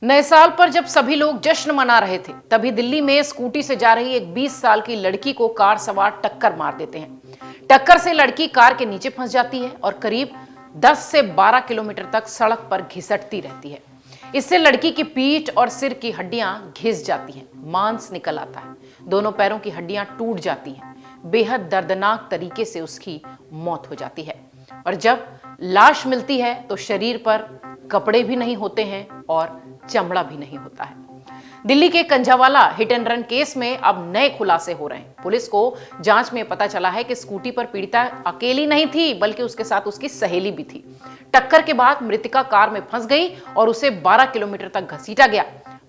नए साल पर जब सभी लोग जश्न मना रहे थे, तभी दिल्ली में स्कूटी से जा रही एक 20 साल की लड़की को कार सवार टक्कर मार देते हैं। टक्कर से लड़की कार के नीचे फंस जाती है और करीब 10 से 12 किलोमीटर तक सड़क पर घिसटती रहती है। इससे लड़की की पीठ और सिर की हड्डियां घिस जाती हैं, मांस निकल आता है, दोनों पैरों की हड्डियां टूट जाती हैं। बेहद दर्दनाक तरीके से उसकी मौत हो जाती है और जब लाश मिलती है तो शरीर पर कपड़े भी नहीं होते हैं और चमड़ा भी नहीं होता है। दिल्ली के Kanjhawala hit and run case में अब नए खुलासे हो रहे हैं। पुलिस को जांच में पता चला है कि स्कूटी पर पीड़िता अकेली नहीं थी, बल्कि उसके साथ उसकी सहेली भी थी। टक्कर के बाद मृतका कार में फंस गई और उसे 12 किलोमीटर तक घसीटा गया।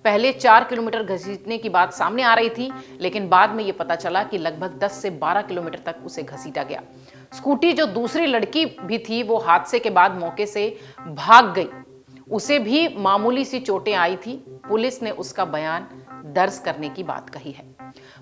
पहले 4 किलोमीटर घसीटने की बात सामने आ रही थी, लेकिन बाद में यह पता चला कि लगभग 10 से 12 किलोमीटर तक उसे घसीटा गया। स्कूटी जो दूसरी लड़की भी थी, वो हादसे के बाद मौके से भाग गई। उसे भी मामूली सी चोटें आई थी। पुलिस ने उसका बयान दर्ज करने की बात कही है।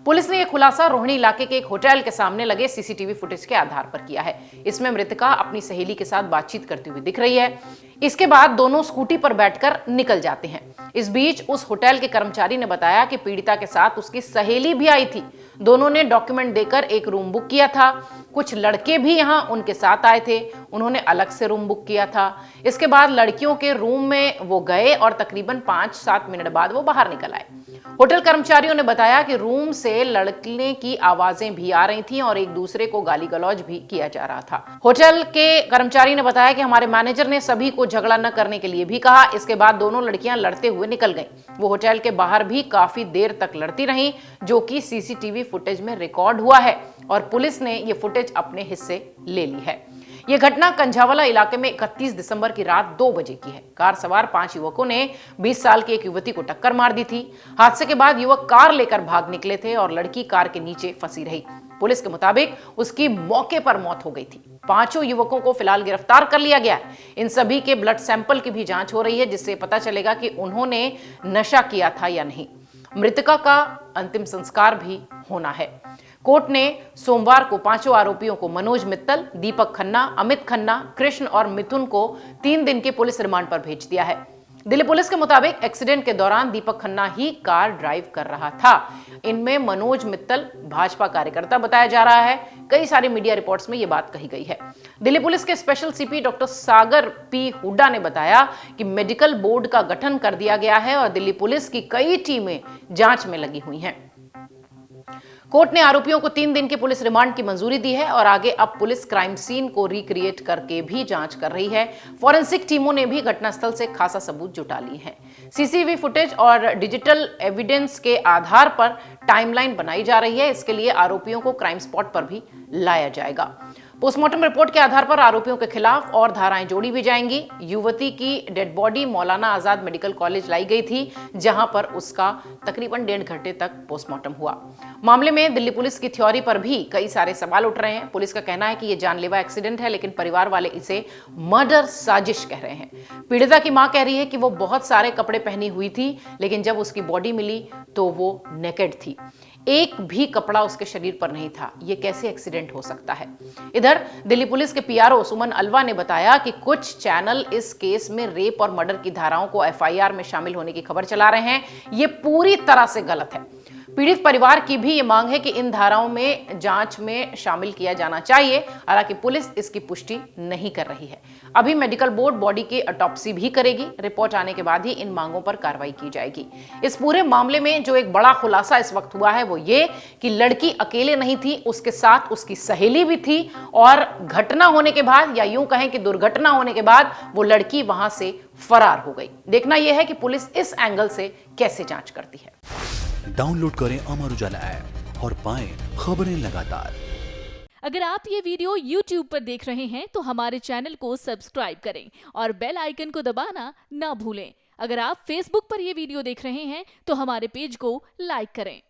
पुलिस ने यह खुलासा रोहिणी इलाके के एक होटल के सामने लगे सीसीटीवी फुटेज के आधार पर किया है। इसमें मृतका अपनी सहेली के साथ बातचीत करती हुई दिख रही है। इसके बाद दोनों स्कूटी पर बैठकर निकल जाते हैं। इस बीच उस होटल के कर्मचारी ने बताया कि पीड़िता के साथ उसकी सहेली भी आई थी। दोनों ने डॉक्यूमेंट देकर एक रूम बुक किया था। कुछ लड़के भी यहां उनके साथ आए थे, उन्होंने अलग से रूम बुक किया था। इसके बाद लड़कियों के रूम में वो गए और तकरीबन 5-7 मिनट बाद वो बाहर निकल आए। होटल कर्मचारियों ने बताया कि रूम से लड़कने की आवाजें भी आ रही थीं और एक दूसरे को गाली गलौज भी किया जा रहा था। होटल के कर्मचारी ने बताया कि हमारे मैनेजर ने सभी को झगड़ा न करने के लिए भी कहा। इसके बाद दोनों लड़कियां लड़ते हुए निकल गईं। वो होटल के बाहर भी काफी देर तक लड़ती रहीं, जो कि सीसीटीवी फुटेज में रिकॉर्ड हुआ है और पुलिस ने ये फुटेज अपने हिस्से ले ली है। यह घटना कंझावाला इलाके में 31 दिसंबर की रात 2 बजे की है। कार सवार 5 युवकों ने 20 साल की एक युवती को टक्कर मार दी थी। हादसे के बाद युवक कार लेकर भाग निकले थे और लड़की कार के नीचे फंसी रही। पुलिस के मुताबिक उसकी मौके पर मौत हो गई थी। 5 युवकों को फिलहाल गिरफ्तार कर लिया गया है। इन सभी के ब्लड सैंपल की भी जांच हो रही है, जिससे पता चलेगा कि उन्होंने नशा किया था या नहीं। मृतका का अंतिम संस्कार भी होना है। कोर्ट ने सोमवार को 5 आरोपियों को मनोज मित्तल, दीपक खन्ना, अमित खन्ना, कृष्ण और मिथुन को 3 दिन के पुलिस रिमांड पर भेज दिया है। दिल्ली पुलिस के मुताबिक एक्सीडेंट के दौरान दीपक खन्ना ही कार ड्राइव कर रहा था। इनमें मनोज मित्तल भाजपा कार्यकर्ता बताया जा रहा है। कई सारी मीडिया रिपोर्ट्स में यह बात कही गई है। दिल्ली पुलिस के स्पेशल सीपी डॉक्टर सागर पी हुड्डा ने बताया कि मेडिकल बोर्ड का गठन कर दिया गया है और दिल्ली पुलिस की कई टीमें जांच में लगी हुई हैं। कोर्ट ने आरोपियों को 3 दिन की पुलिस रिमांड की मंजूरी दी है और आगे अब पुलिस क्राइम सीन को रिक्रिएट करके भी जांच कर रही है। फॉरेंसिक टीमों ने भी घटनास्थल से खासा सबूत जुटा ली है। सीसीटीवी फुटेज और डिजिटल एविडेंस के आधार पर टाइमलाइन बनाई जा रही है। इसके लिए आरोपियों को क्राइम स्पॉट पर भी लाया जाएगा। पोस्टमार्टम रिपोर्ट के आधार पर आरोपियों के खिलाफ और धाराएं जोड़ी भी जाएंगी। युवती की dead body Maulana Azad medical college लाई गई थी, जहां पर उसका तकरीबन 1.5 घंटे तक पोस्टमार्टम हुआ। मामले में दिल्ली पुलिस की थ्योरी पर भी कई सारे सवाल उठ रहे हैं। पुलिस का कहना है कि यह जानलेवा एक्सीडेंट है, लेकिन परिवार वाले इसे मर्डर साजिश कह रहे हैं। पीड़िता की मां कह रही है कि वो बहुत सारे कपड़े पहनी हुई थी, लेकिन जब उसकी बॉडी मिली तो वो नेकेड थी। एक भी कपड़ा उसके शरीर पर नहीं था। यह कैसे एक्सीडेंट हो सकता है? इधर दिल्ली पुलिस के पीआरओ सुमन अलवा ने बताया कि कुछ चैनल इस केस में रेप और मर्डर की धाराओं को एफआईआर में शामिल होने की खबर चला रहे हैं। यह पूरी तरह से गलत है। पीड़ित परिवार की भी ये मांग है कि इन धाराओं में जांच में शामिल किया जाना चाहिए। हालांकि पुलिस इसकी पुष्टि नहीं कर रही है। अभी मेडिकल बोर्ड बॉडी की ऑटोप्सी भी करेगी। रिपोर्ट आने के बाद ही इन मांगों पर कार्रवाई की जाएगी। इस पूरे मामले में जो एक बड़ा खुलासा इस वक्त हुआ है वो ये कि लड़की अकेले नहीं थी, उसके साथ उसकी सहेली भी थी और घटना होने के बाद, या यूं कहें कि दुर्घटना होने के बाद, वो लड़की वहां से फरार हो गई। देखना यह है कि पुलिस इस एंगल से कैसे जांच करती है। डाउनलोड करें अमर उजाला ऐप और पाएं खबरें लगातार। अगर आप ये वीडियो YouTube पर देख रहे हैं तो हमारे चैनल को सब्सक्राइब करें और बेल आइकन को दबाना ना भूलें। अगर आप Facebook पर ये वीडियो देख रहे हैं तो हमारे पेज को लाइक करें।